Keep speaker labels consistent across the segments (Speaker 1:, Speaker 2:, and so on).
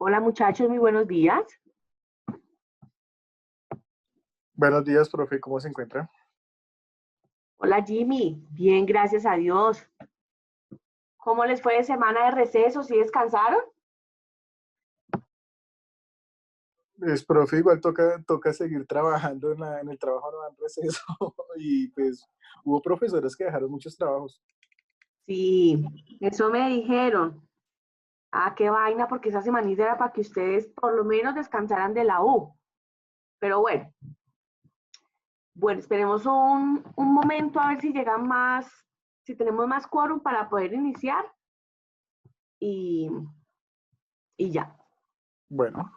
Speaker 1: Hola muchachos, muy buenos días.
Speaker 2: Buenos días, profe, ¿cómo se encuentra?
Speaker 1: Hola Jimmy, bien, gracias a Dios. ¿Cómo les fue de semana de receso? ¿Sí descansaron?
Speaker 2: Profe, igual toca seguir trabajando en el trabajo, no dan receso. Y pues hubo profesores que dejaron muchos trabajos.
Speaker 1: Sí, eso me dijeron. Ah, qué vaina, porque esa semanita era para que ustedes por lo menos descansaran de la U. Pero bueno, esperemos un momento a ver si llegan más, si tenemos más quórum para poder iniciar y, y ya.
Speaker 2: Bueno,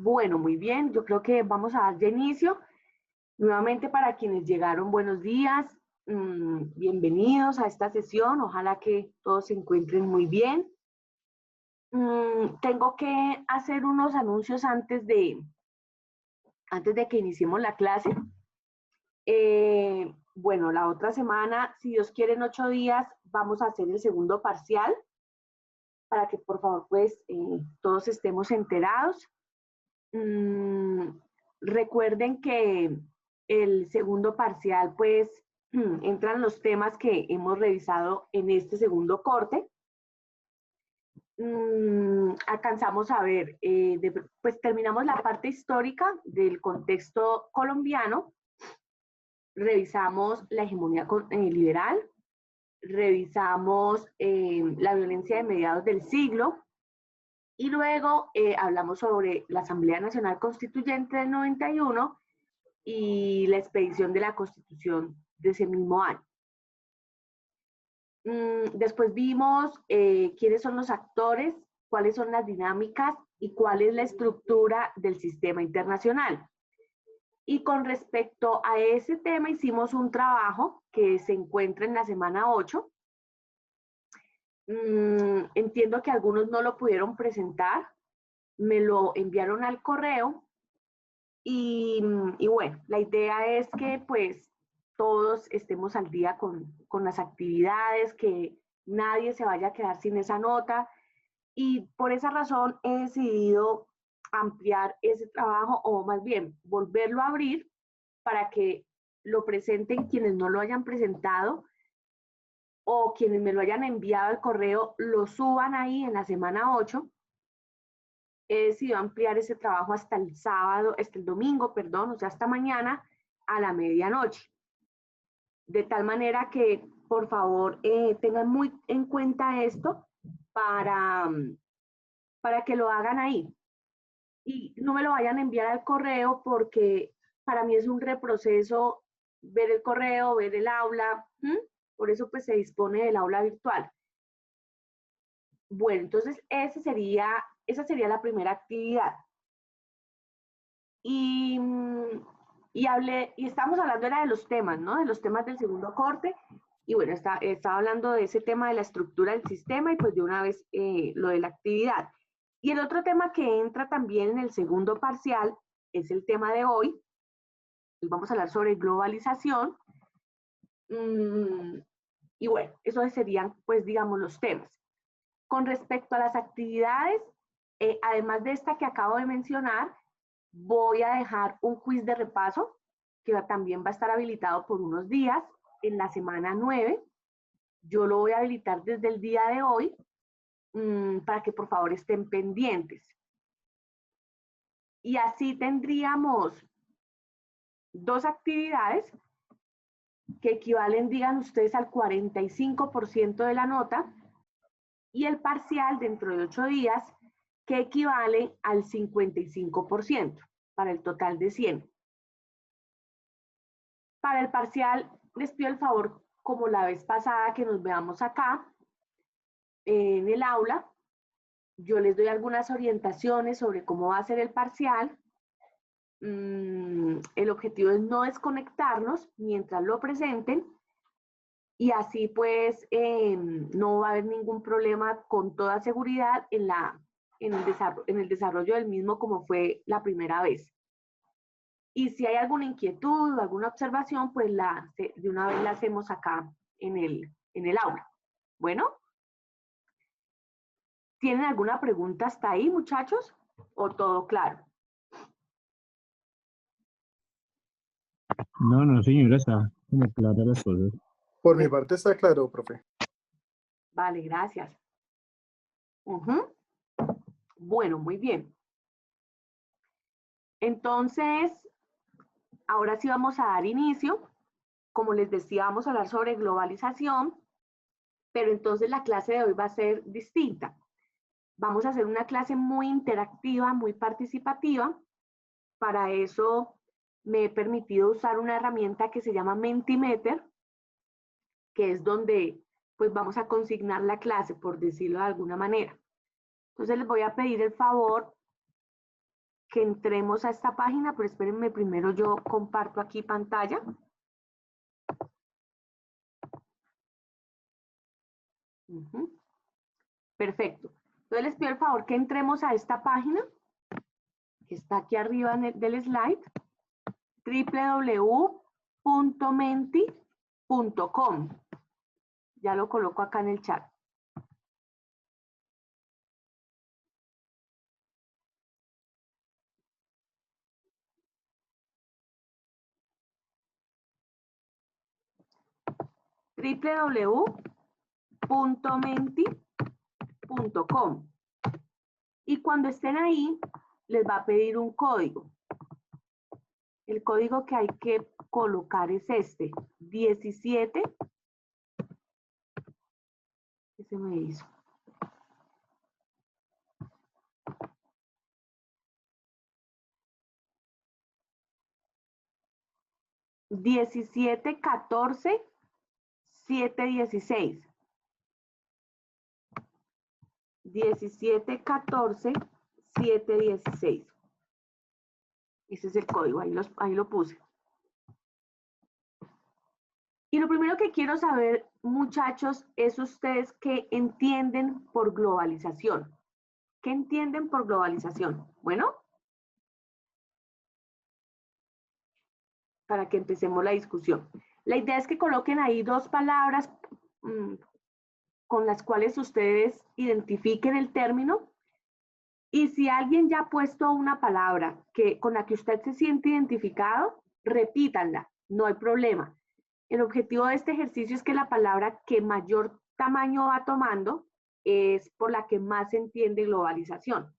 Speaker 1: Bueno, muy bien, yo creo que vamos a dar de inicio. Nuevamente para quienes llegaron, buenos días, bienvenidos a esta sesión, ojalá que todos se encuentren muy bien. Tengo que hacer unos anuncios antes de que iniciemos la clase. bueno, la otra semana, si Dios quiere, en 8 días, vamos a hacer el segundo parcial para que por favor pues todos estemos enterados. Recuerden que el segundo parcial pues entran los temas que hemos revisado en este segundo corte. Alcanzamos a ver, pues terminamos la parte histórica del contexto colombiano, revisamos la hegemonía liberal, revisamos la violencia de mediados del siglo y luego hablamos sobre la Asamblea Nacional Constituyente del 91 y la expedición de la Constitución de ese mismo año. Después vimos quiénes son los actores, cuáles son las dinámicas y cuál es la estructura del sistema internacional. Y con respecto a ese tema hicimos un trabajo que se encuentra en la semana 8. Entiendo que algunos no lo pudieron presentar, me lo enviaron al correo y bueno, la idea es que pues todos estemos al día con las actividades, que nadie se vaya a quedar sin esa nota y por esa razón he decidido ampliar ese trabajo o más bien volverlo a abrir para que lo presenten quienes no lo hayan presentado o quienes me lo hayan enviado al correo, lo suban ahí en la semana 8. He decidido ampliar ese trabajo hasta el sábado, hasta el domingo, perdón, o sea, hasta mañana a la medianoche. De tal manera que, por favor, tengan muy en cuenta esto para que lo hagan ahí. Y no me lo vayan a enviar al correo porque para mí es un reproceso ver el correo, ver el aula. Por eso pues se dispone del aula virtual. Bueno, entonces esa sería la primera actividad. Y estamos hablando era de los temas, ¿no? De los temas del segundo corte. Y bueno, estaba hablando de ese tema de la estructura del sistema y pues de una vez lo de la actividad. Y el otro tema que entra también en el segundo parcial es el tema de hoy. Y vamos a hablar sobre globalización. Y bueno, esos serían pues digamos los temas. Con respecto a las actividades, además de esta que acabo de mencionar, voy a dejar un quiz de repaso que también va a estar habilitado por unos días en la semana 9. Yo lo voy a habilitar desde el día de hoy para que por favor estén pendientes. Y así tendríamos 2 actividades que equivalen, digan ustedes, al 45% de la nota y el parcial dentro de 8 días que equivale al 55% para el total de 100. Para el parcial, les pido el favor, como la vez pasada, que nos veamos acá en el aula. Yo les doy algunas orientaciones sobre cómo va a ser el parcial. El objetivo es no desconectarnos mientras lo presenten y así pues no va a haber ningún problema con toda seguridad en el desarrollo del mismo como fue la primera vez. Y si hay alguna inquietud o alguna observación, pues de una vez la hacemos acá en el aula. Bueno, ¿tienen alguna pregunta hasta ahí, muchachos? ¿O todo claro?
Speaker 3: No, señora, está como clara las cosas.
Speaker 2: Por mi parte está claro, profe.
Speaker 1: Vale, gracias. Bueno, muy bien. Entonces, ahora sí vamos a dar inicio. Como les decía, vamos a hablar sobre globalización, pero entonces la clase de hoy va a ser distinta. Vamos a hacer una clase muy interactiva, muy participativa. Para eso me he permitido usar una herramienta que se llama Mentimeter, que es donde pues vamos a consignar la clase, por decirlo de alguna manera. Entonces les voy a pedir el favor que entremos a esta página, pero espérenme, primero yo comparto aquí pantalla. Perfecto. Entonces les pido el favor que entremos a esta página, que está aquí arriba del slide, www.menti.com. www.globalizacion.com. Ya lo coloco acá en el chat. www.menti.com. Y cuando estén ahí, les va a pedir un código. El código que hay que colocar es este, 17. ¿Qué se me hizo? 1714-716. 1714-716. Ese es el código, ahí lo puse. Y lo primero que quiero saber, muchachos, es ustedes qué entienden por globalización. ¿Qué entienden por globalización? Bueno, para que empecemos la discusión. La idea es que coloquen ahí dos palabras con las cuales ustedes identifiquen el término. Y si alguien ya ha puesto una palabra con la que usted se siente identificado, repítanla, no hay problema. El objetivo de este ejercicio es que la palabra que mayor tamaño va tomando es por la que más se entiende globalización.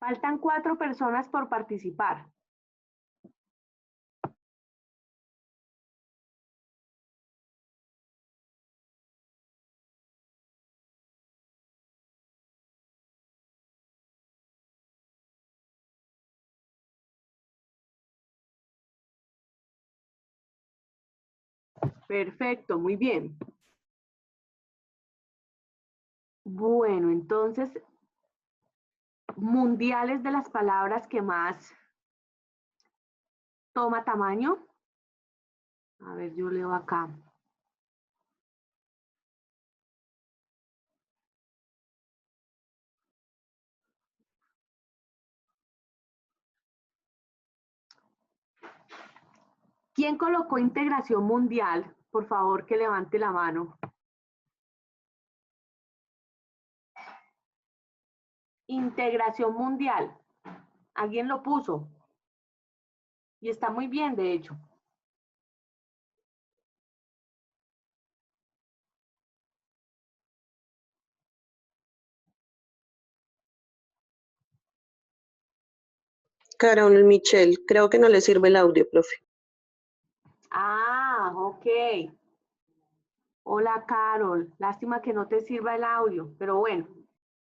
Speaker 1: Faltan 4 personas por participar. Perfecto, muy bien. Bueno, entonces, mundiales de las palabras que más toma tamaño. A ver, yo leo acá. ¿Quién colocó integración mundial? Por favor, que levante la mano. Integración mundial. ¿Alguien lo puso? Y está muy bien, de hecho.
Speaker 4: Carol Michelle, creo que no le sirve el audio, profe.
Speaker 1: Ah, ok. Hola, Carol. Lástima que no te sirva el audio, pero bueno,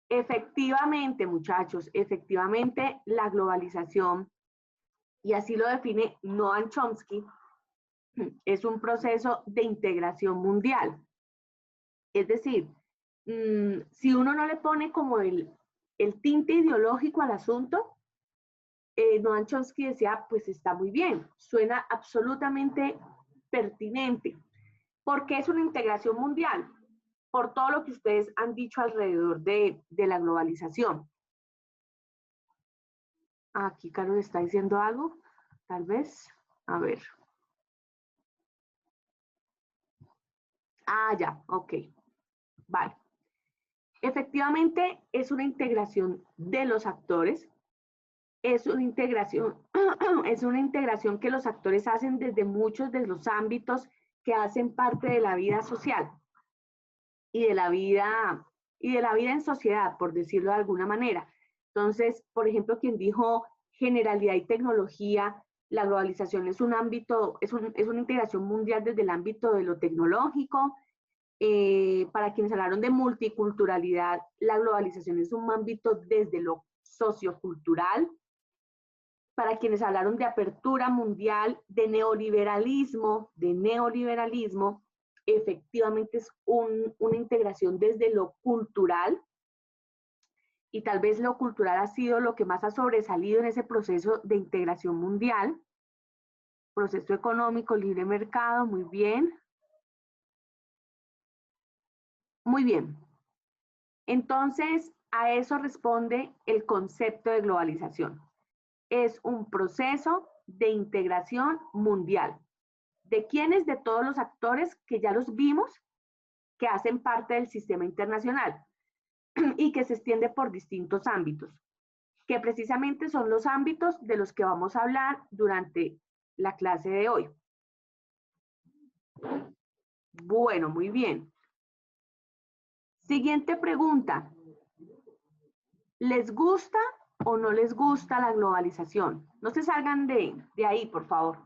Speaker 1: efectivamente, muchachos, efectivamente la globalización, y así lo define Noam Chomsky, es un proceso de integración mundial. Es decir, si uno no le pone como el tinte ideológico al asunto, Noam Chomsky decía, pues está muy bien, suena absolutamente pertinente, porque es una integración mundial, por todo lo que ustedes han dicho alrededor de la globalización. Aquí Carlos está diciendo algo, tal vez. A ver. Ah, ya, ok. Vale. Efectivamente, es una integración de los actores. Es una integración, es una integración que los actores hacen desde muchos de los ámbitos que hacen parte de la vida social y de la vida en sociedad, por decirlo de alguna manera. Entonces, por ejemplo, quien dijo generalidad y tecnología, la globalización es un ámbito, es una integración mundial desde el ámbito de lo tecnológico. Para quienes hablaron de multiculturalidad, la globalización es un ámbito desde lo sociocultural. Para quienes hablaron de apertura mundial, de neoliberalismo, efectivamente es una integración desde lo cultural, y tal vez lo cultural ha sido lo que más ha sobresalido en ese proceso de integración mundial. Proceso económico, libre mercado, muy bien. Muy bien. Entonces, a eso responde el concepto de globalización. Es un proceso de integración mundial. ¿De quiénes? De todos los actores que ya los vimos, que hacen parte del sistema internacional y que se extiende por distintos ámbitos, que precisamente son los ámbitos de los que vamos a hablar durante la clase de hoy. Bueno, muy bien. Siguiente pregunta. ¿Les gusta o no les gusta la globalización? No se salgan de ahí, por favor.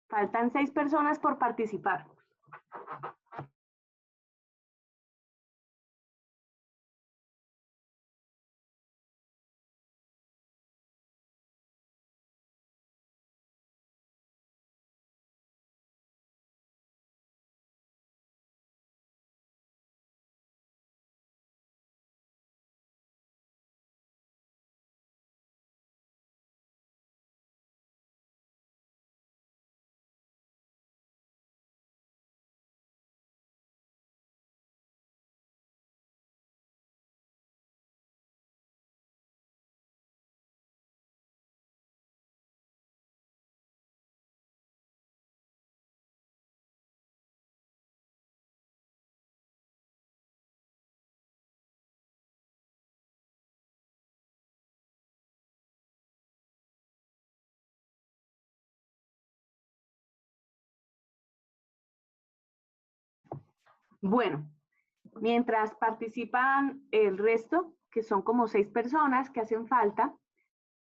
Speaker 1: Faltan 6 personas por participar. Bueno, mientras participan el resto, que son como 6 personas que hacen falta,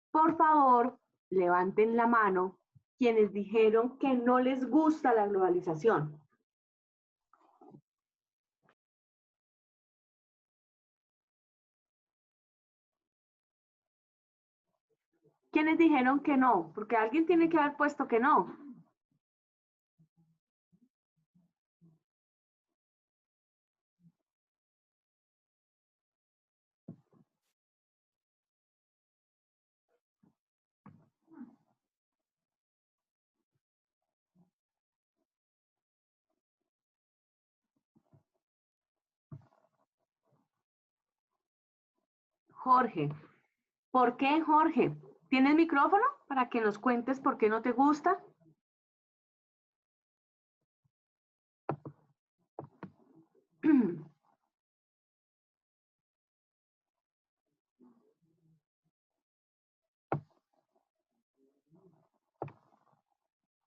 Speaker 1: por favor, levanten la mano quienes dijeron que no les gusta la globalización. ¿Quiénes dijeron que no? Porque alguien tiene que haber puesto que no. Jorge. ¿Por qué, Jorge? ¿Tienes micrófono para que nos cuentes por qué no te gusta?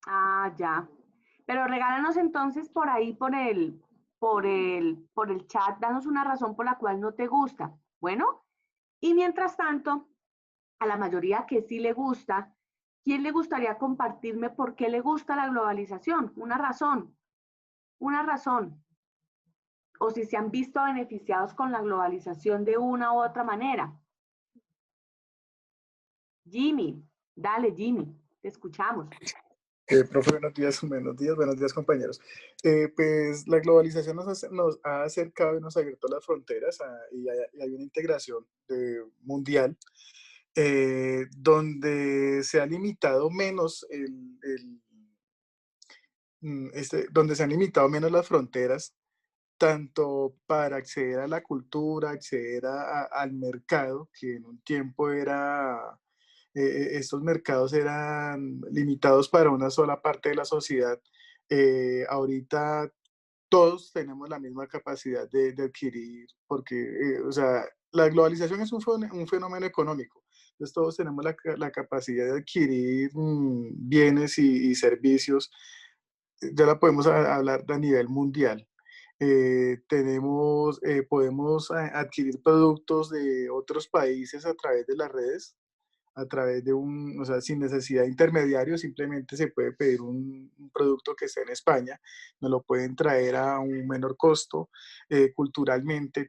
Speaker 1: Ah, ya. Pero regálanos entonces por ahí, por el chat, danos una razón por la cual no te gusta. Bueno, y mientras tanto, a la mayoría que sí le gusta, ¿quién le gustaría compartirme por qué le gusta la globalización? Una razón. O si se han visto beneficiados con la globalización de una u otra manera. Jimmy, dale Jimmy, te escuchamos.
Speaker 2: Profe, buenos días compañeros. Pues la globalización nos ha acercado y nos ha abierto las fronteras y hay una integración mundial donde se ha limitado menos donde se han limitado menos las fronteras, tanto para acceder a la cultura, acceder al mercado, que en un tiempo estos mercados eran limitados para una sola parte de la sociedad. Ahorita todos tenemos la misma capacidad de adquirir, porque, o sea, la globalización es un fenómeno económico. Entonces todos tenemos la capacidad de adquirir bienes y servicios. Ya la podemos hablar a nivel mundial. Podemos adquirir productos de otros países a través de las redes, a través de o sea, sin necesidad de intermediarios, simplemente se puede pedir un producto que esté en España, nos lo pueden traer a un menor costo. Culturalmente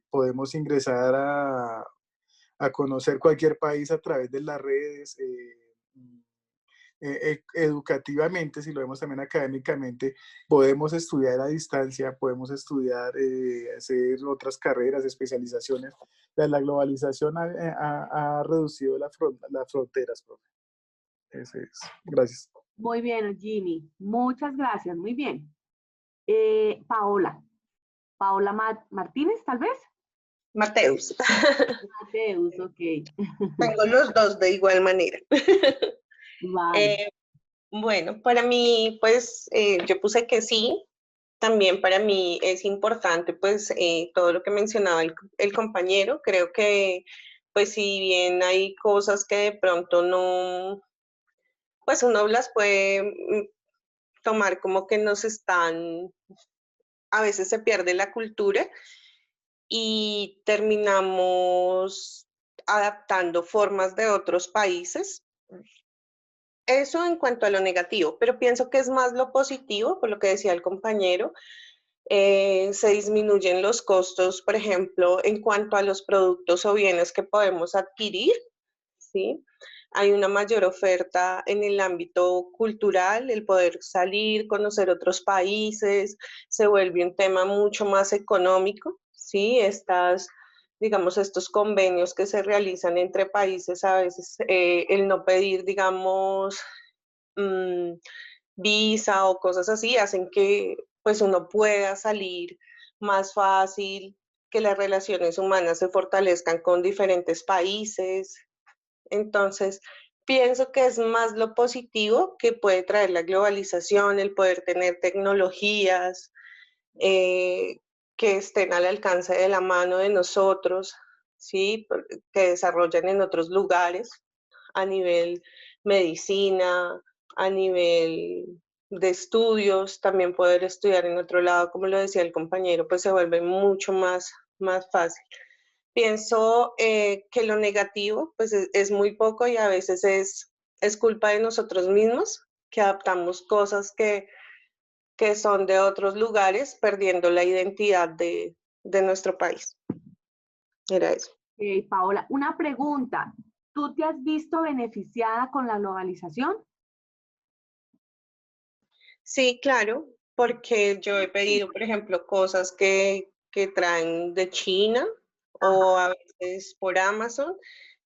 Speaker 2: podemos ingresar a conocer cualquier país a través de las redes. Educativamente, si lo vemos también académicamente, podemos estudiar a distancia, podemos estudiar, hacer otras carreras, especializaciones. La globalización ha reducido las fronteras, profe. Ese es. Gracias.
Speaker 1: Muy bien, Jimmy. Muchas gracias. Muy bien. Paola. Paola Martínez, tal vez.
Speaker 4: Mateus.
Speaker 1: Mateus, ok.
Speaker 4: Tengo los dos de igual manera.
Speaker 1: Vale.
Speaker 4: Bueno, para mí, pues yo puse que sí. También para mí es importante, pues, todo lo que mencionaba el compañero. Creo que, pues, si bien hay cosas que de pronto no, pues uno las puede tomar como que nos están, a veces se pierde la cultura y terminamos adaptando formas de otros países. Eso en cuanto a lo negativo, pero pienso que es más lo positivo, por lo que decía el compañero. Se disminuyen los costos, por ejemplo, en cuanto a los productos o bienes que podemos adquirir, ¿sí? Hay una mayor oferta en el ámbito cultural, el poder salir, conocer otros países, se vuelve un tema mucho más económico, ¿sí? Digamos, estos convenios que se realizan entre países, a veces el no pedir, digamos, visa o cosas así, hacen que pues uno pueda salir más fácil, que las relaciones humanas se fortalezcan con diferentes países. Entonces, pienso que es más lo positivo que puede traer la globalización, el poder tener tecnologías que estén al alcance de la mano de nosotros, ¿sí? Que desarrollan en otros lugares a nivel medicina, a nivel de estudios, también poder estudiar en otro lado, como lo decía el compañero, pues se vuelve mucho más fácil. Pienso que lo negativo pues es muy poco y a veces es culpa de nosotros mismos, que adaptamos cosas que son de otros lugares, perdiendo la identidad de nuestro país. Era eso.
Speaker 1: Paola, una pregunta. ¿Tú te has visto beneficiada con la globalización?
Speaker 4: Sí, claro, porque yo he pedido, por ejemplo, cosas que traen de China o a veces por Amazon.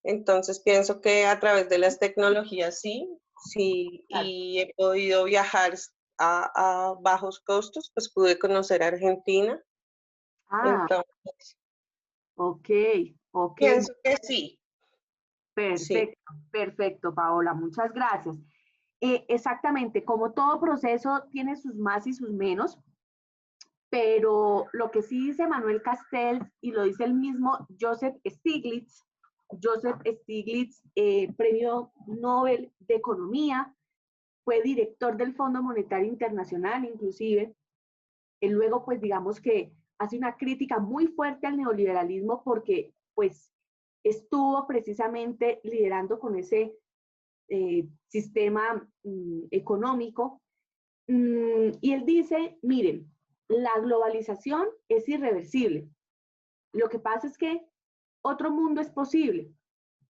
Speaker 4: Entonces pienso que a través de las tecnologías sí,
Speaker 1: Claro.
Speaker 4: y he podido viajar a bajos costos, pues pude conocer Argentina. Entonces,
Speaker 1: Ok, ok.
Speaker 4: pienso que sí, sí.
Speaker 1: Perfecto, perfecto, Paola, muchas gracias. Exactamente, como todo proceso tiene sus más y sus menos, pero lo que sí dice Manuel Castells y lo dice el mismo Joseph Stiglitz, premio Nobel de Economía, fue director del Fondo Monetario Internacional inclusive. Él luego, pues digamos que hace una crítica muy fuerte al neoliberalismo porque pues estuvo precisamente liderando con ese sistema económico. Y él dice, miren, la globalización es irreversible. Lo que pasa es que otro mundo es posible.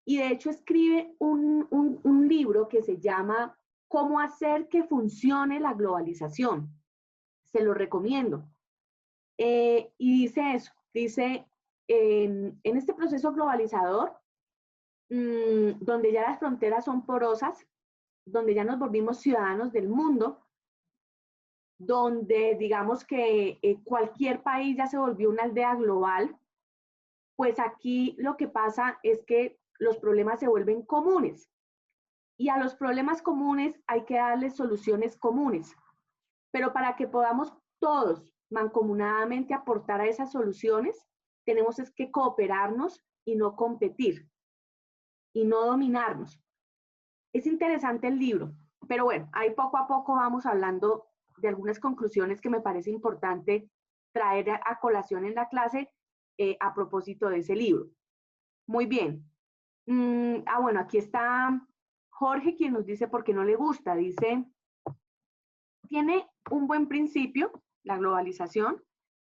Speaker 1: Y de hecho escribe un libro que se llama ¿Cómo hacer que funcione la globalización? Se lo recomiendo. Y dice eso, dice, en este proceso globalizador, donde ya las fronteras son porosas, donde ya nos volvimos ciudadanos del mundo, donde digamos que cualquier país ya se volvió una aldea global, pues aquí lo que pasa es que los problemas se vuelven comunes. Y a los problemas comunes hay que darles soluciones comunes. Pero para que podamos todos mancomunadamente aportar a esas soluciones, tenemos es que cooperarnos y no competir y no dominarnos. Es interesante el libro, pero bueno, ahí poco a poco vamos hablando de algunas conclusiones que me parece importante traer a colación en la clase a propósito de ese libro. Muy bien. Bueno, aquí está Jorge quien nos dice por qué no le gusta. Dice, tiene un buen principio, la globalización,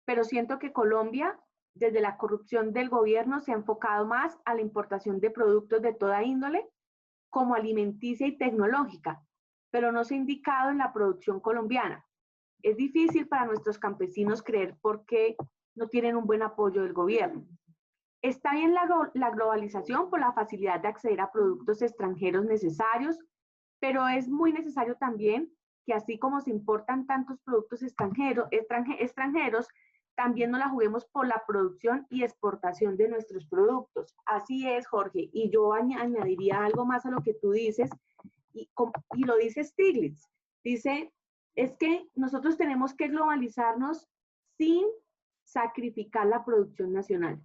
Speaker 1: pero siento que Colombia, desde la corrupción del gobierno, se ha enfocado más a la importación de productos de toda índole, como alimenticia y tecnológica, pero no se ha indicado en la producción colombiana. Es difícil para nuestros campesinos creer por qué no tienen un buen apoyo del gobierno. Está bien la globalización por la facilidad de acceder a productos extranjeros necesarios, pero es muy necesario también que así como se importan tantos productos extranjeros, también nos la juguemos por la producción y exportación de nuestros productos. Así es, Jorge. Y yo añadiría algo más a lo que tú dices, y lo dice Stiglitz. Dice, es que nosotros tenemos que globalizarnos sin sacrificar la producción nacional.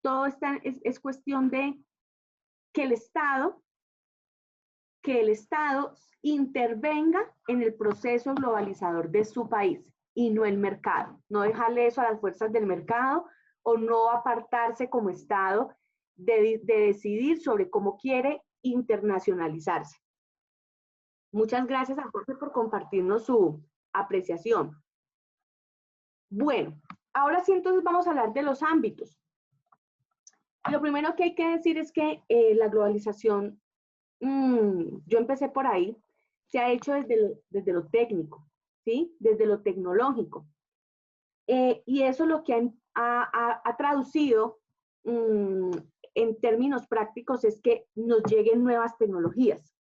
Speaker 1: Todo es cuestión de que el Estado intervenga en el proceso globalizador de su país y no el mercado. No dejarle eso a las fuerzas del mercado o no apartarse como Estado de decidir sobre cómo quiere internacionalizarse. Muchas gracias a Jorge por compartirnos su apreciación. Bueno, ahora sí entonces vamos a hablar de los ámbitos. Lo primero que hay que decir es que la globalización, yo empecé por ahí, se ha hecho desde lo técnico, ¿sí? Desde lo tecnológico. Y eso lo que ha traducido en términos prácticos es que nos lleguen nuevas tecnologías.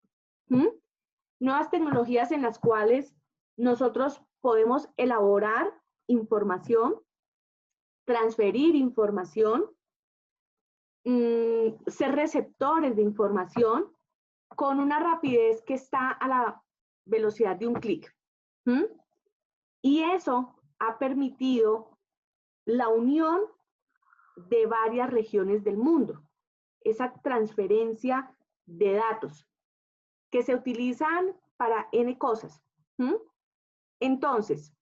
Speaker 1: Nuevas tecnologías en las cuales nosotros podemos elaborar información, transferir información, ser receptores de información con una rapidez que está a la velocidad de un clic. Y eso ha permitido la unión de varias regiones del mundo, esa transferencia de datos que se utilizan para N cosas. Entonces,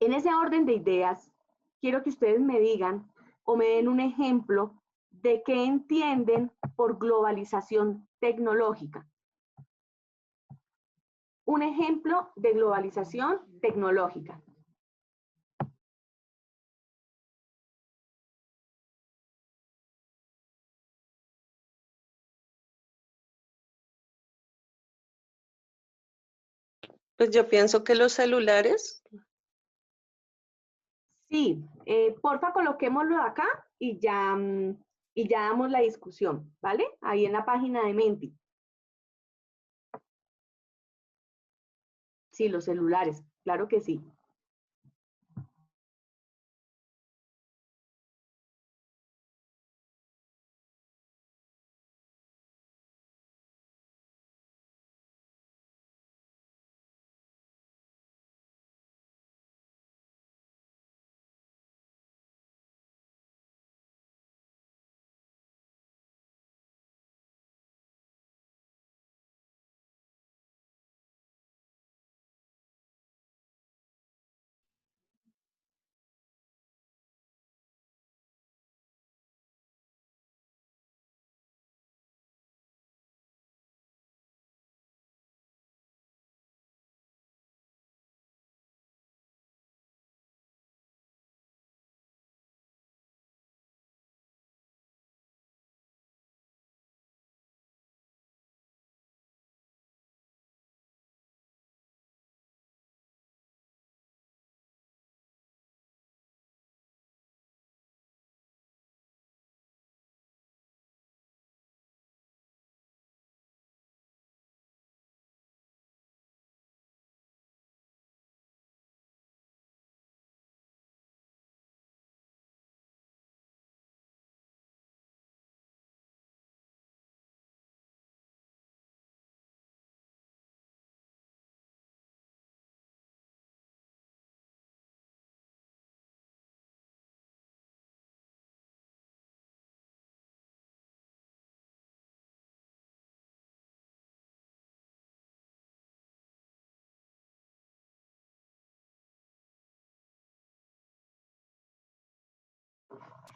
Speaker 1: en ese orden de ideas, quiero que ustedes me digan o me den un ejemplo de qué entienden por globalización tecnológica. Un ejemplo de globalización tecnológica.
Speaker 4: Pues yo pienso que los celulares.
Speaker 1: Sí, porfa coloquémoslo acá y ya damos la discusión, ¿vale? Ahí en la página de Menti. Sí, los celulares, claro que sí.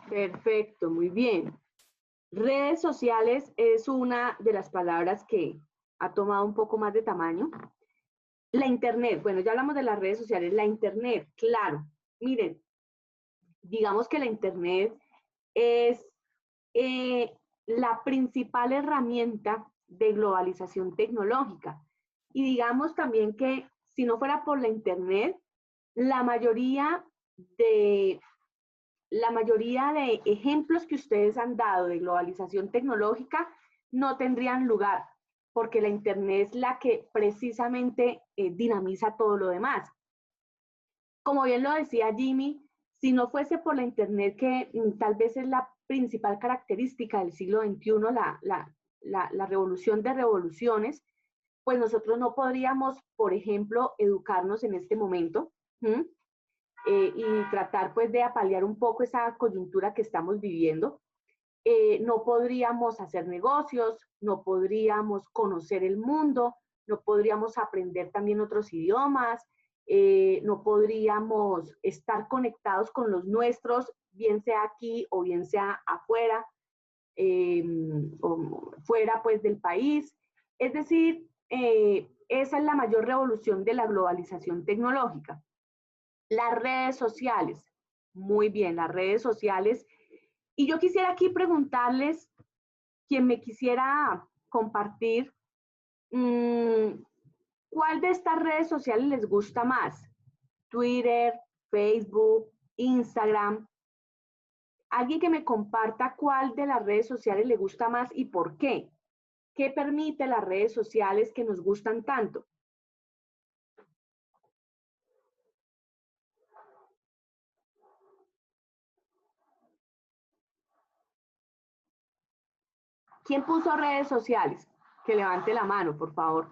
Speaker 1: Perfecto, muy bien. Redes sociales es una de las palabras que ha tomado un poco más de tamaño. La Internet, bueno, ya hablamos de las redes sociales. La Internet, claro. Miren, digamos que la Internet es eh, la principal herramienta de globalización tecnológica. Y digamos también que si no fuera por la Internet, la mayoría de la mayoría de ejemplos que ustedes han dado de globalización tecnológica no tendrían lugar, porque la Internet es la que precisamente dinamiza todo lo demás. Como bien lo decía Jimmy, si no fuese por la Internet, que tal vez es la principal característica del siglo XXI, la revolución de revoluciones, pues nosotros no podríamos, por ejemplo, educarnos en este momento. Y tratar pues de apalear un poco esa coyuntura que estamos viviendo. No podríamos hacer negocios, no podríamos conocer el mundo, no podríamos aprender también otros idiomas, no podríamos estar conectados con los nuestros, bien sea aquí o bien sea afuera, o fuera pues del país. Es decir, esa es la mayor revolución de la globalización tecnológica. Las redes sociales, muy bien, las redes sociales. Y yo quisiera aquí preguntarles, quien me quisiera compartir, ¿cuál de estas redes sociales les gusta más? Twitter, Facebook, Instagram. Alguien que me comparta cuál de las redes sociales le gusta más y por qué. ¿Qué permite las redes sociales que nos gustan tanto? ¿Quién puso redes sociales? Que levante la mano, por favor.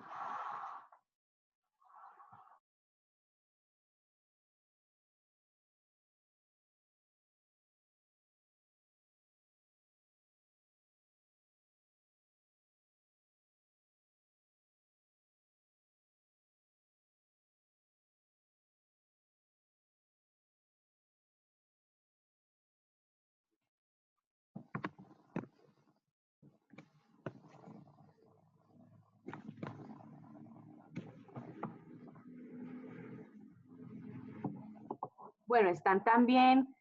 Speaker 1: Bueno, están también,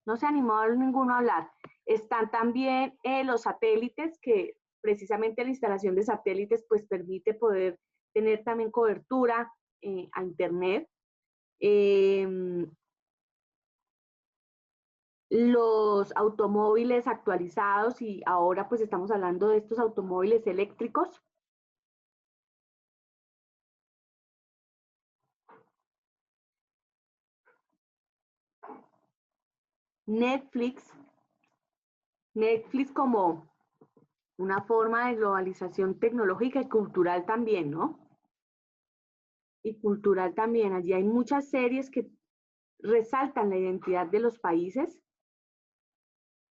Speaker 1: no se animó ninguno a hablar, están también los satélites, que precisamente la instalación de satélites pues permite poder tener también cobertura a internet. Los automóviles actualizados, y ahora pues estamos hablando de estos automóviles eléctricos. Netflix como una forma de globalización tecnológica y cultural también, ¿no? Y cultural también. Allí hay muchas series que resaltan la identidad de los países,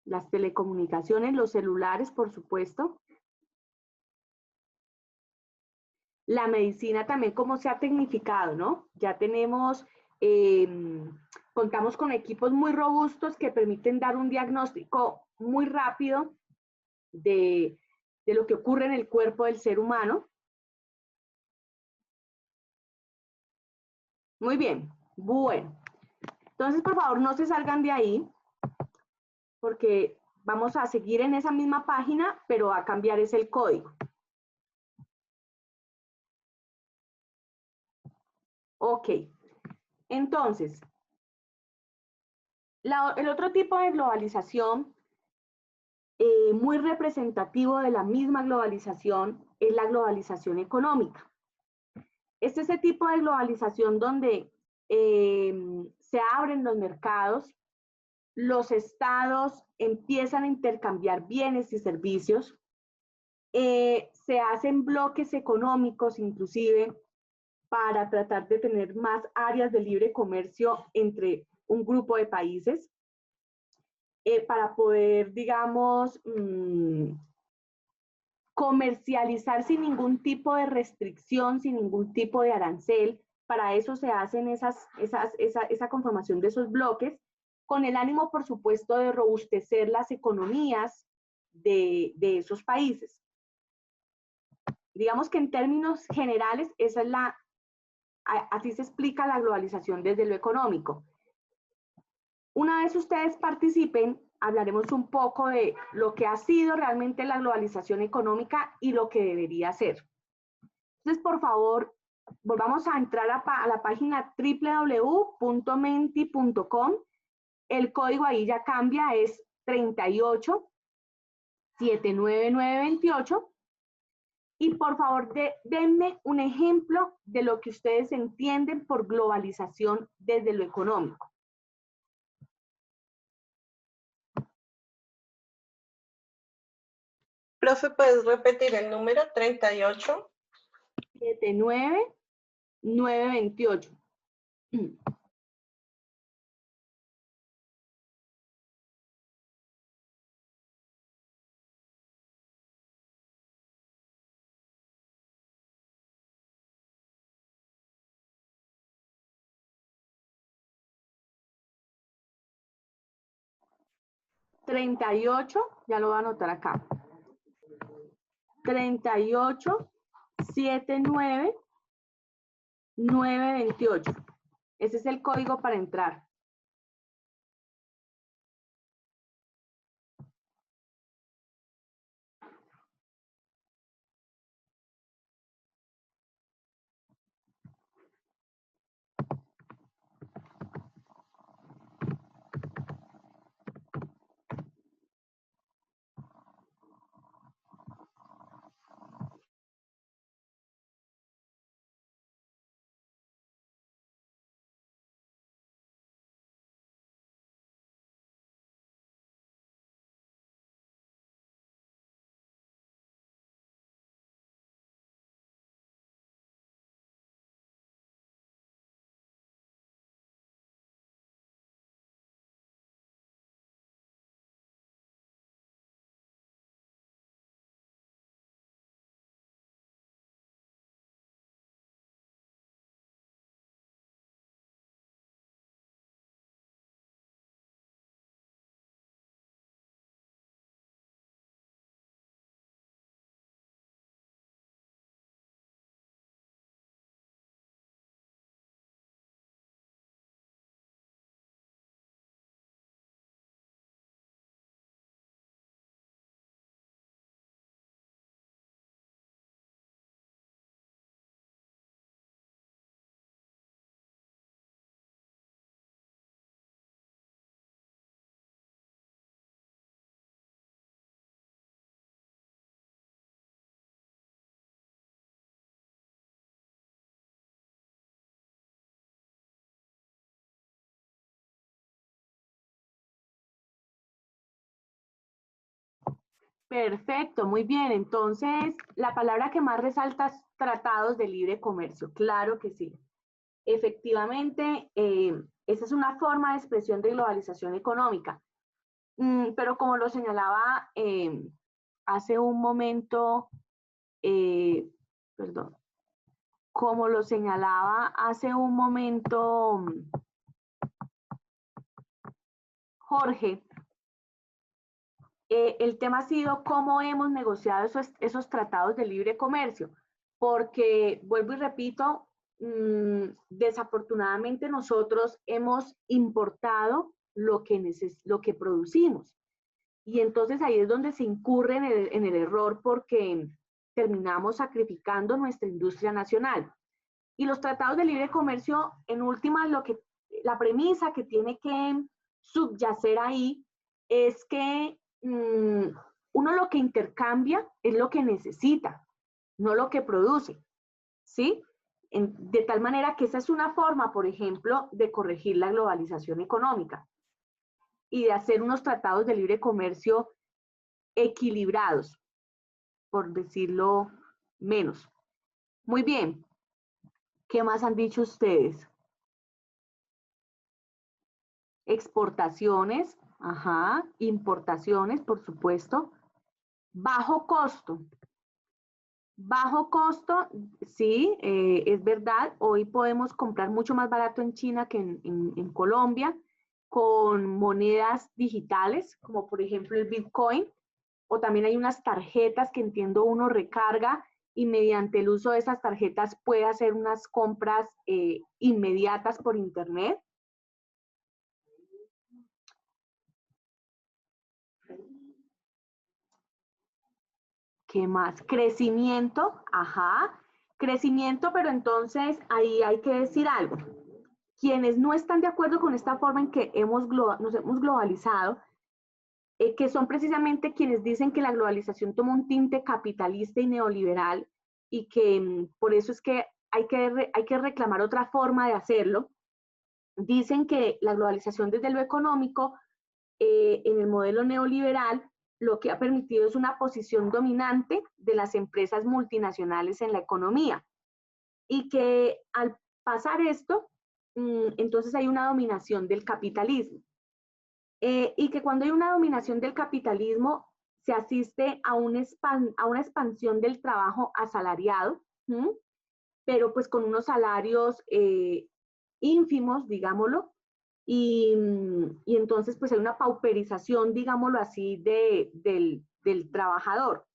Speaker 1: las telecomunicaciones, los celulares, por supuesto. La medicina también, cómo se ha tecnificado, ¿no? Ya tenemos, contamos con equipos muy robustos que permiten dar un diagnóstico muy rápido de lo que ocurre en el cuerpo del ser humano. Muy bien, bueno. Entonces, por favor, no se salgan de ahí, porque vamos a seguir en esa misma página, pero a cambiar es el código. Ok, entonces, el otro tipo de globalización, muy representativo de la misma globalización, es la globalización económica. Es ese tipo de globalización donde se abren los mercados, los estados empiezan a intercambiar bienes y servicios, se hacen bloques económicos inclusive para tratar de tener más áreas de libre comercio entre un grupo de países, para poder, digamos, comercializar sin ningún tipo de restricción, sin ningún tipo de arancel. Para eso se hacen esa conformación de esos bloques, con el ánimo, por supuesto, de robustecer las economías de esos países. Digamos que en términos generales, así se explica la globalización desde lo económico. Una vez ustedes participen, hablaremos un poco de lo que ha sido realmente la globalización económica y lo que debería ser. Entonces, por favor, volvamos a entrar a la página www.menti.com. El código ahí ya cambia, es 3879928. Y por favor, denme un ejemplo de lo que ustedes entienden por globalización desde lo económico.
Speaker 4: Profe, ¿puedes repetir el número 38?
Speaker 1: 79928. Ya lo voy a anotar acá. 3879928. Ese es el código para entrar. Perfecto, muy bien. Entonces, la palabra que más resalta es tratados de libre comercio. Claro que sí. Efectivamente, esa es una forma de expresión de globalización económica. Pero como lo señalaba hace un momento, perdón, como lo señalaba hace un momento Jorge, el tema ha sido cómo hemos negociado esos tratados de libre comercio, porque, vuelvo y repito, desafortunadamente nosotros hemos importado lo que producimos. Y entonces ahí es donde se incurre en el error porque terminamos sacrificando nuestra industria nacional. Y los tratados de libre comercio, en últimas, la premisa que tiene que subyacer ahí es que uno lo que intercambia es lo que necesita, no lo que produce, ¿sí? De tal manera que esa es una forma, por ejemplo, de corregir la globalización económica y de hacer unos tratados de libre comercio equilibrados, por decirlo menos. Muy bien. ¿Qué más han dicho ustedes? Exportaciones, ajá, importaciones, por supuesto. Bajo costo. Bajo costo, sí, es verdad. Hoy podemos comprar mucho más barato en China que en Colombia, con monedas digitales, como por ejemplo el Bitcoin, o también hay unas tarjetas que entiendo uno recarga y mediante el uso de esas tarjetas puede hacer unas compras inmediatas por internet. ¿Qué más? Crecimiento, ajá, crecimiento, pero entonces ahí hay que decir algo. Quienes no están de acuerdo con esta forma en que nos hemos globalizado, que son precisamente quienes dicen que la globalización toma un tinte capitalista y neoliberal y que por eso es que hay que reclamar otra forma de hacerlo, dicen que la globalización desde lo económico, en el modelo neoliberal, lo que ha permitido es una posición dominante de las empresas multinacionales en la economía y que al pasar esto, entonces hay una dominación del capitalismo. Y que cuando hay una dominación del capitalismo, se asiste a una expansión del trabajo asalariado, pero pues con unos salarios ínfimos, digámoslo, y entonces pues hay una pauperización, digámoslo así, del trabajador.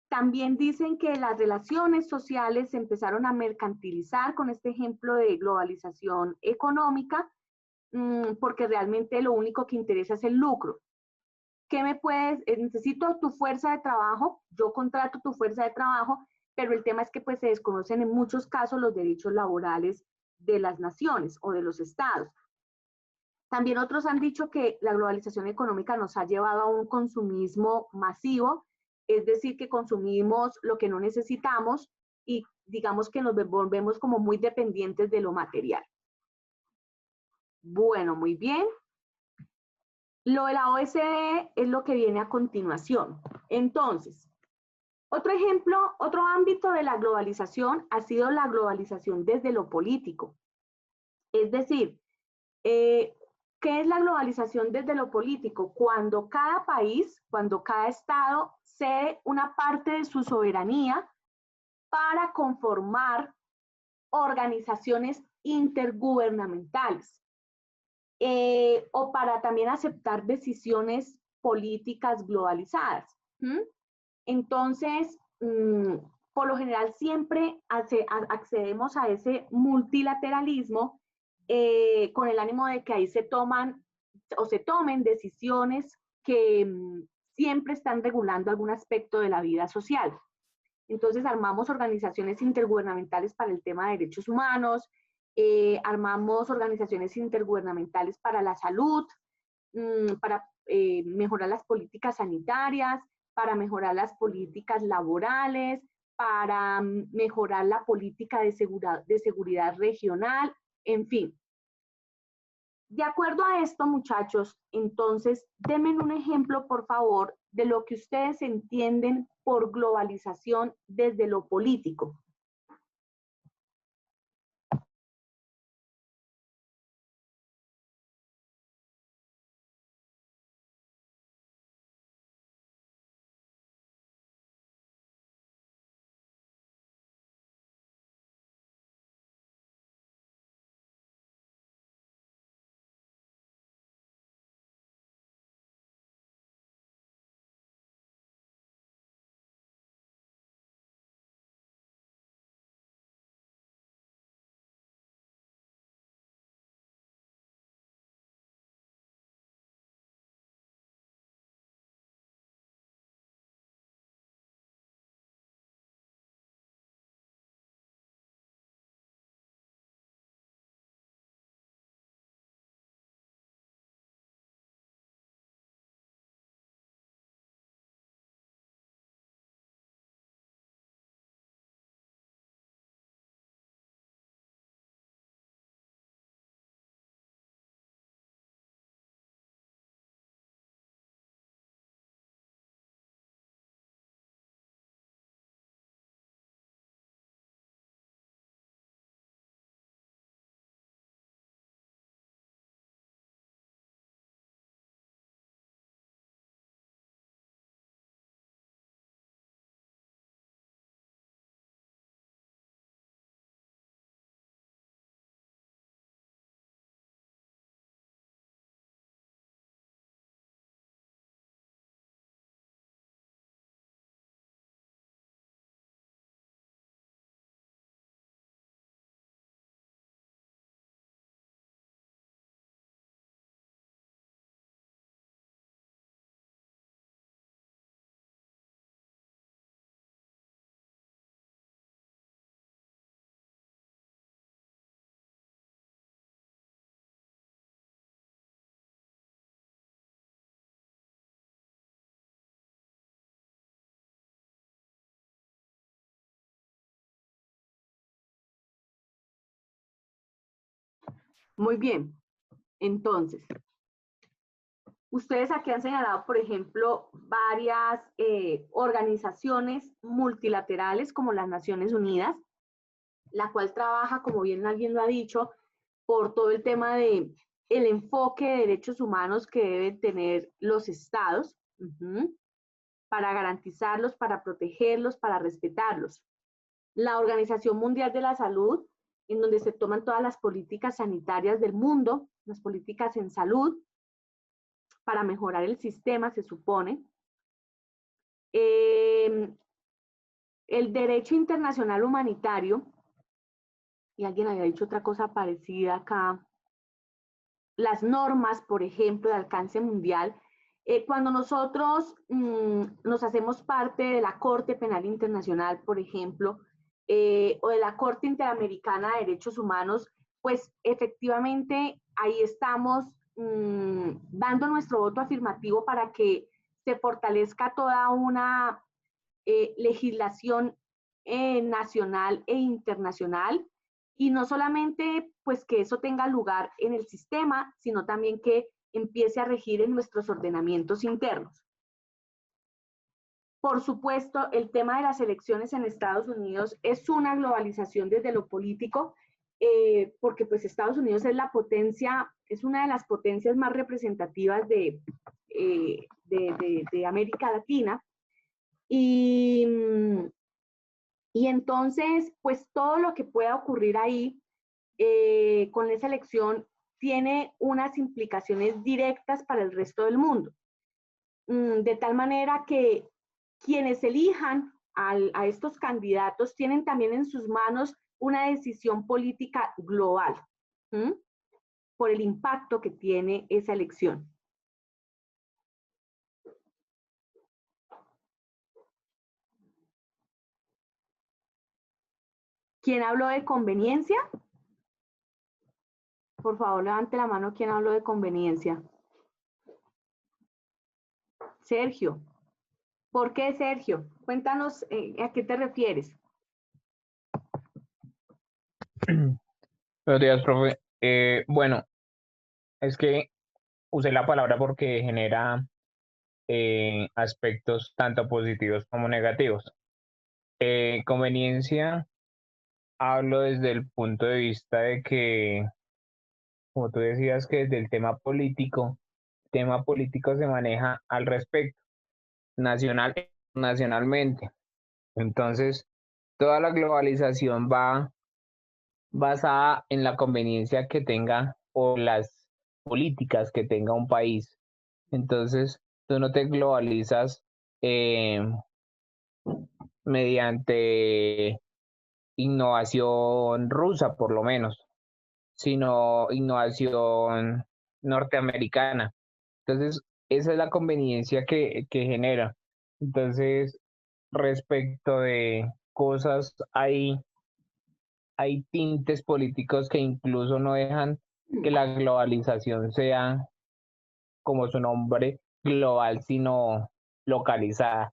Speaker 1: También dicen que las relaciones sociales se empezaron a mercantilizar con este ejemplo de globalización económica, porque realmente lo único que interesa es el lucro. ¿Qué me puedes? Necesito tu fuerza de trabajo, yo contrato tu fuerza de trabajo, pero el tema es que pues se desconocen en muchos casos los derechos laborales de las naciones o de los estados. También otros han dicho que la globalización económica nos ha llevado a un consumismo masivo, es decir, que consumimos lo que no necesitamos y digamos que nos volvemos como muy dependientes de lo material. Bueno, muy bien. Lo de la OSDE es lo que viene a continuación. Entonces, otro ejemplo, otro ámbito de la globalización ha sido la globalización desde lo político. Es decir, ¿qué es la globalización desde lo político? Cuando cada país, cuando cada estado cede una parte de su soberanía para conformar organizaciones intergubernamentales. O para también aceptar decisiones políticas globalizadas. Entonces, por lo general siempre accedemos a ese multilateralismo con el ánimo de que ahí se toman o se tomen decisiones que siempre están regulando algún aspecto de la vida social. Entonces armamos organizaciones intergubernamentales para el tema de derechos humanos, armamos organizaciones intergubernamentales para la salud, para mejorar las políticas sanitarias, para mejorar las políticas laborales, para mejorar la política de seguridad regional, en fin. De acuerdo a esto, muchachos, entonces, denme un ejemplo, por favor, de lo que ustedes entienden por globalización desde lo político. Muy bien, entonces, ustedes aquí han señalado, por ejemplo, varias organizaciones multilaterales como las Naciones Unidas, la cual trabaja, como bien alguien lo ha dicho, por todo el tema de el enfoque de derechos humanos que deben tener los estados, para garantizarlos, para protegerlos, para respetarlos. La Organización Mundial de la Salud, en donde se toman todas las políticas sanitarias del mundo, las políticas en salud, para mejorar el sistema, se supone. El derecho internacional humanitario, y alguien había dicho otra cosa parecida acá, las normas, por ejemplo, de alcance mundial. Cuando nosotros nos hacemos parte de la Corte Penal Internacional, por ejemplo, o de la Corte Interamericana de Derechos Humanos, pues efectivamente ahí estamos dando nuestro voto afirmativo para que se fortalezca toda una legislación nacional e internacional, y no solamente pues que eso tenga lugar en el sistema, sino también que empiece a regir en nuestros ordenamientos internos. Por supuesto, el tema de las elecciones en Estados Unidos es una globalización desde lo político, porque pues Estados Unidos es la potencia, es una de las potencias más representativas de América Latina. Y entonces, pues todo lo que pueda ocurrir ahí con esa elección tiene unas implicaciones directas para el resto del mundo. De tal manera que quienes elijan a estos candidatos tienen también en sus manos una decisión política global, por el impacto que tiene esa elección. ¿Quién habló de conveniencia? Por favor, levante la mano. ¿Quién habló de conveniencia? Sergio. ¿Por qué, Sergio? Cuéntanos a qué te refieres.
Speaker 5: Buenos días, profe. Bueno, es que usé la palabra porque genera aspectos tanto positivos como negativos. Conveniencia, hablo desde el punto de vista de que, como tú decías, que desde el tema político se maneja al respecto, nacionalmente. Entonces, toda la globalización va basada en la conveniencia que tenga o las políticas que tenga un país. Entonces, tú no te globalizas eh, mediante innovación rusa, por lo menos, sino innovación norteamericana. Entonces, esa es la conveniencia que genera. Entonces, respecto de cosas, hay tintes políticos que incluso no dejan que la globalización sea, como su nombre, global, sino localizada.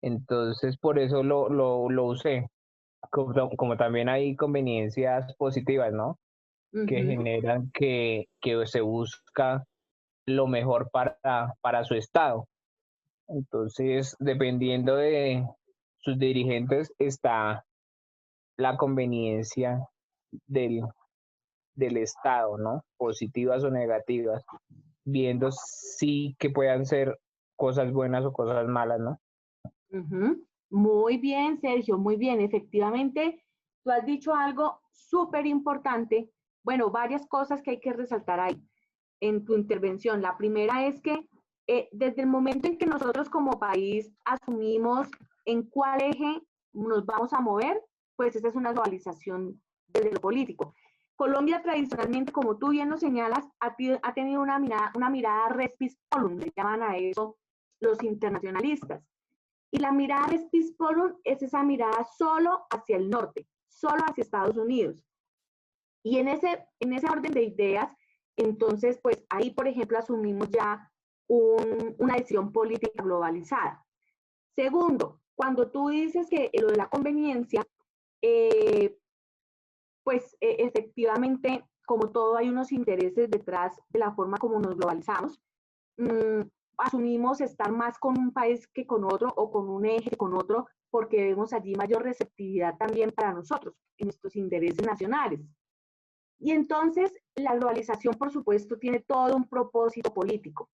Speaker 5: Entonces, por eso lo usé. Como también hay conveniencias positivas, ¿no? Que
Speaker 1: Ujú.
Speaker 5: generan que se busca lo mejor para su estado. Entonces, dependiendo de sus dirigentes, está la conveniencia del, del estado, ¿no? Positivas o negativas, viendo si que puedan ser cosas buenas o cosas malas, ¿no?
Speaker 1: Ujú. Muy bien, Sergio, muy bien. Efectivamente, tú has dicho algo súper importante. Bueno, varias cosas que hay que resaltar ahí en tu intervención. La primera es que desde el momento en que nosotros como país asumimos en cuál eje nos vamos a mover, pues esa es una globalización desde lo político. Colombia tradicionalmente, como tú bien lo señalas, ha tenido una mirada res piscolum, le llaman a eso los internacionalistas. Y la mirada de Spitz-Polum es esa mirada solo hacia el norte, solo hacia Estados Unidos. Y en ese orden de ideas, entonces, pues ahí, por ejemplo, asumimos ya una decisión política globalizada. Segundo, cuando tú dices que lo de la conveniencia, eh, pues efectivamente, como todo, hay unos intereses detrás de la forma como nos globalizamos. Mm, asumimos estar más con un país que con otro o con un eje que con otro porque vemos allí mayor receptividad también para nosotros, en nuestros intereses nacionales. Y entonces la globalización, por supuesto, tiene todo un propósito político.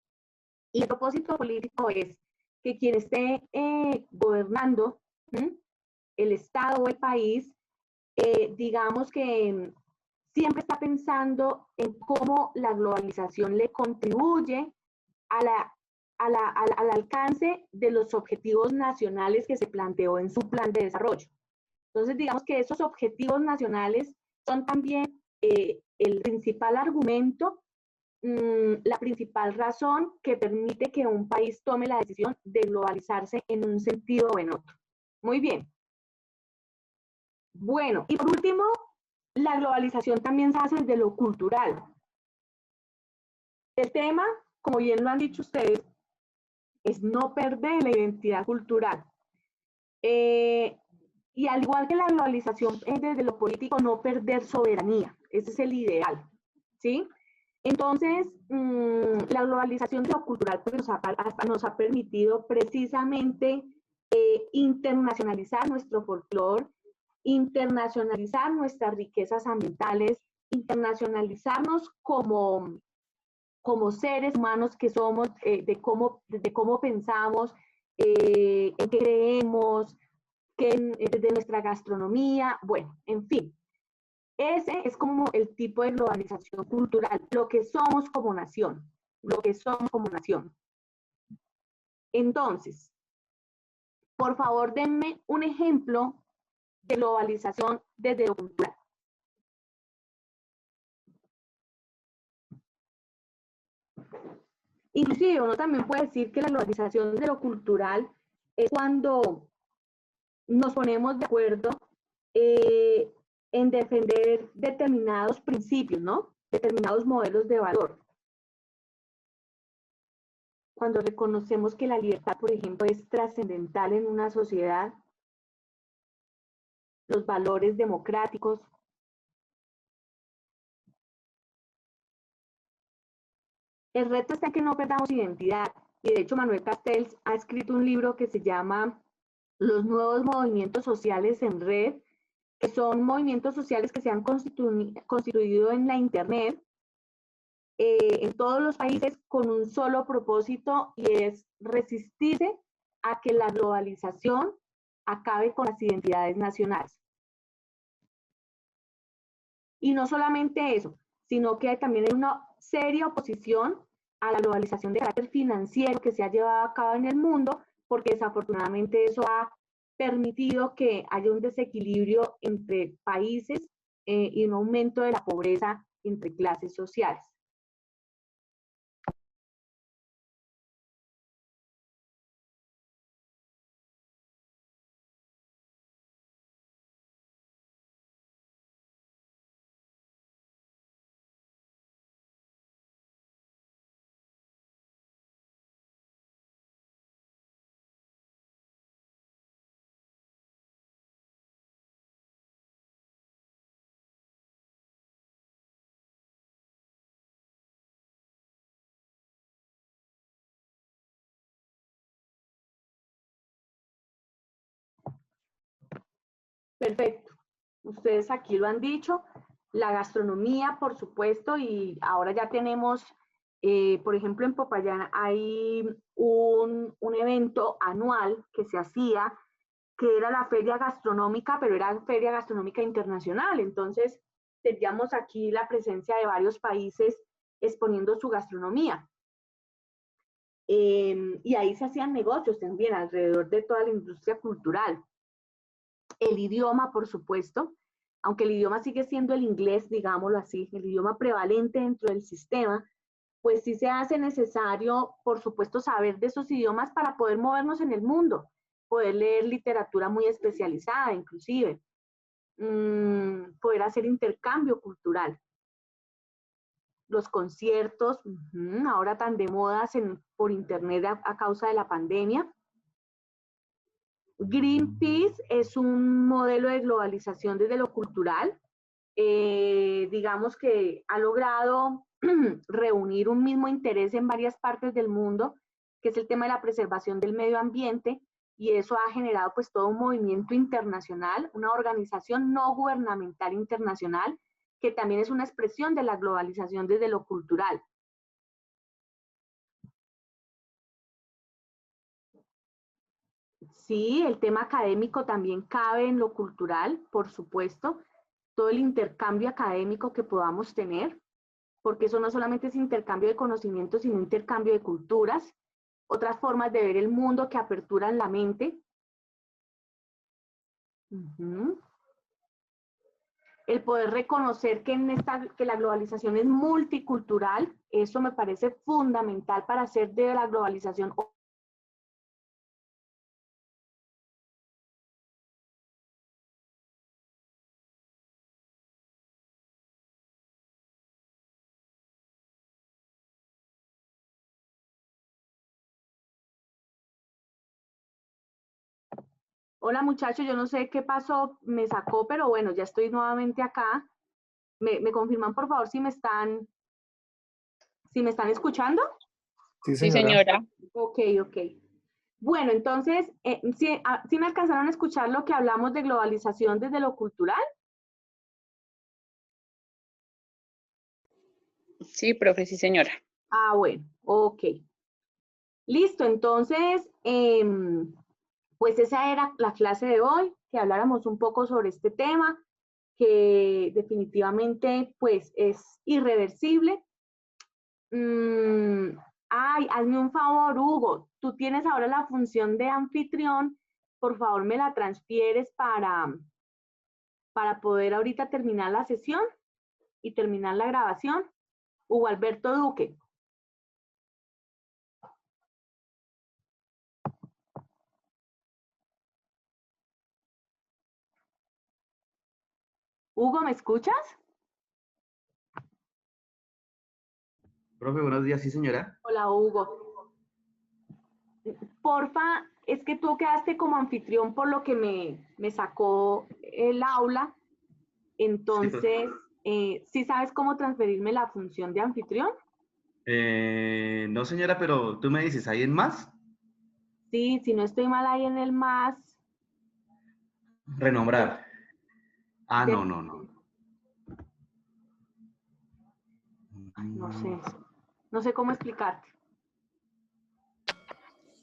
Speaker 1: Y el propósito político es que quien esté gobernando el Estado o el país, digamos que siempre está pensando en cómo la globalización le contribuye a al alcance de los objetivos nacionales que se planteó en su plan de desarrollo. Entonces, digamos que esos objetivos nacionales son también el principal argumento, la principal razón que permite que un país tome la decisión de globalizarse en un sentido o en otro. Muy bien. Bueno, y por último, la globalización también se hace desde lo cultural. El tema, como bien lo han dicho ustedes, es no perder la identidad cultural. Y al igual que la globalización desde lo político, no perder soberanía. Ese es el ideal, ¿sí? Entonces, la globalización de lo cultural pues, nos ha permitido precisamente internacionalizar nuestro folclore, internacionalizar nuestras riquezas ambientales, internacionalizarnos como seres humanos que somos, de cómo pensamos, en qué creemos, desde nuestra gastronomía, bueno, en fin. Ese es como el tipo de globalización cultural, lo que somos como nación, lo que somos como nación. Entonces, por favor, denme un ejemplo de globalización desde lo cultural. Inclusive uno también puede decir que la globalización de lo cultural es cuando nos ponemos de acuerdo eh, en defender determinados principios, ¿no? Determinados modelos de valor. Cuando reconocemos que la libertad, por ejemplo, es trascendental en una sociedad, los valores democráticos. El reto está en que no perdamos identidad, y de hecho Manuel Castells ha escrito un libro que se llama Los nuevos movimientos sociales en red, que son movimientos sociales que se han constituido en la Internet, en todos los países con un solo propósito, y es resistirse a que la globalización acabe con las identidades nacionales. Y no solamente eso, sino que también hay una seria oposición a la globalización de carácter financiero que se ha llevado a cabo en el mundo, porque desafortunadamente eso ha permitido que haya un desequilibrio entre países y un aumento de la pobreza entre clases sociales. Perfecto. Ustedes aquí lo han dicho. La gastronomía, por supuesto, y ahora ya tenemos, por ejemplo, en Popayán hay un evento anual que se hacía, que era la Feria Gastronómica, pero era Feria Gastronómica Internacional. Entonces, teníamos aquí la presencia de varios países exponiendo su gastronomía. Y ahí se hacían negocios también alrededor de toda la industria cultural. El idioma, por supuesto, aunque el idioma sigue siendo el inglés, digámoslo así, el idioma prevalente dentro del sistema, pues sí se hace necesario, por supuesto, saber de esos idiomas para poder movernos en el mundo, poder leer literatura muy especializada, inclusive, poder hacer intercambio cultural. Los conciertos, ahora tan de moda por internet a causa de la pandemia. Greenpeace es un modelo de globalización desde lo cultural. Digamos que ha logrado reunir un mismo interés en varias partes del mundo, que es el tema de la preservación del medio ambiente, y eso ha generado pues todo un movimiento internacional, una organización no gubernamental internacional, que también es una expresión de la globalización desde lo cultural. Sí, el tema académico también cabe en lo cultural, por supuesto, todo el intercambio académico que podamos tener, porque eso no solamente es intercambio de conocimientos, sino intercambio de culturas, otras formas de ver el mundo que aperturan la mente. El poder reconocer que, que la globalización es multicultural, eso me parece fundamental para hacer de la globalización. Hola muchachos, yo no sé qué pasó, me sacó, pero bueno, ya estoy nuevamente acá. ¿Me confirman por favor si me están escuchando?
Speaker 2: Sí,
Speaker 6: Sí,
Speaker 2: señora.
Speaker 6: señora.
Speaker 1: Ok. Bueno, entonces, ¿sí me alcanzaron a escuchar lo que hablamos de globalización desde lo cultural?
Speaker 6: Sí, profe, sí, señora.
Speaker 1: Ah, bueno, ok. Listo, entonces, pues esa era la clase de hoy, que habláramos un poco sobre este tema, que definitivamente pues es irreversible. Ay, hazme un favor, Hugo, tú tienes ahora la función de anfitrión, por favor me la transfieres para poder ahorita terminar la sesión y terminar la grabación. Hugo Alberto Duque. Hugo, ¿me escuchas?
Speaker 7: Profe, buenos días, sí, señora.
Speaker 1: Hola, Hugo. Porfa, es que tú quedaste como anfitrión por lo que me sacó el aula. Entonces, ¿sí sabes cómo transferirme la función de anfitrión?
Speaker 7: No, señora, pero tú me dices, ¿hay en más?
Speaker 1: Sí, si no estoy mal ahí en el más.
Speaker 7: Renombrar. Ah,
Speaker 1: de-
Speaker 7: no, no, no.
Speaker 1: no sé cómo explicarte.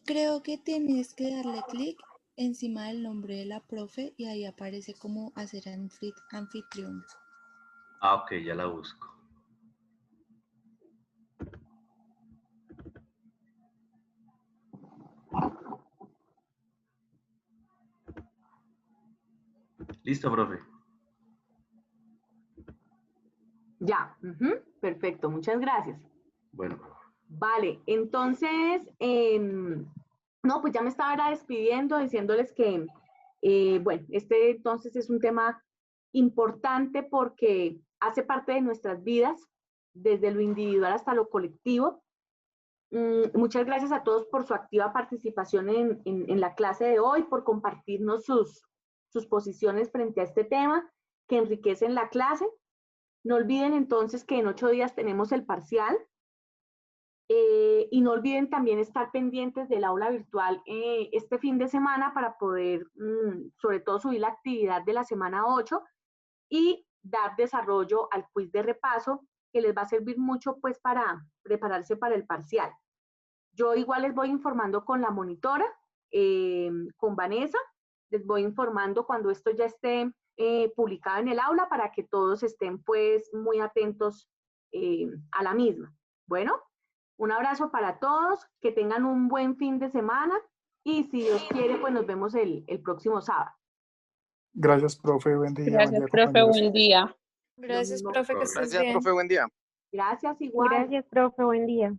Speaker 8: Creo que tienes que darle clic encima del nombre de la profe y ahí aparece como hacer anfitrión.
Speaker 7: Ah, ok, ya la busco. Listo, profe.
Speaker 1: Ya, perfecto, muchas gracias.
Speaker 7: Bueno, profe.
Speaker 1: Vale, entonces, no, pues ya me estaba despidiendo, diciéndoles que, bueno, este entonces es un tema importante porque hace parte de nuestras vidas, desde lo individual hasta lo colectivo. Muchas gracias a todos por su activa participación en la clase de hoy, por compartirnos sus posiciones frente a este tema que enriquecen la clase. No olviden entonces que en 8 días tenemos el parcial. Y no olviden también estar pendientes del aula virtual este fin de semana para poder, sobre todo, subir la actividad de la semana 8 y dar desarrollo al quiz de repaso, que les va a servir mucho pues para prepararse para el parcial. Yo igual les voy informando con la monitora, con Vanessa, les voy informando cuando esto ya esté publicado en el aula para que todos estén pues muy atentos a la misma. Bueno, un abrazo para todos, que tengan un buen fin de semana y si Dios quiere, pues nos vemos el próximo sábado.
Speaker 2: Gracias, profe. Buen día,
Speaker 6: Gracias, profe.
Speaker 2: compañeros.
Speaker 6: Buen día.
Speaker 8: Gracias,
Speaker 1: mismo.
Speaker 8: profe, que estés
Speaker 9: Gracias,
Speaker 8: bien.
Speaker 9: profe, buen día.
Speaker 1: Gracias, igual.
Speaker 10: Gracias, profe, buen día.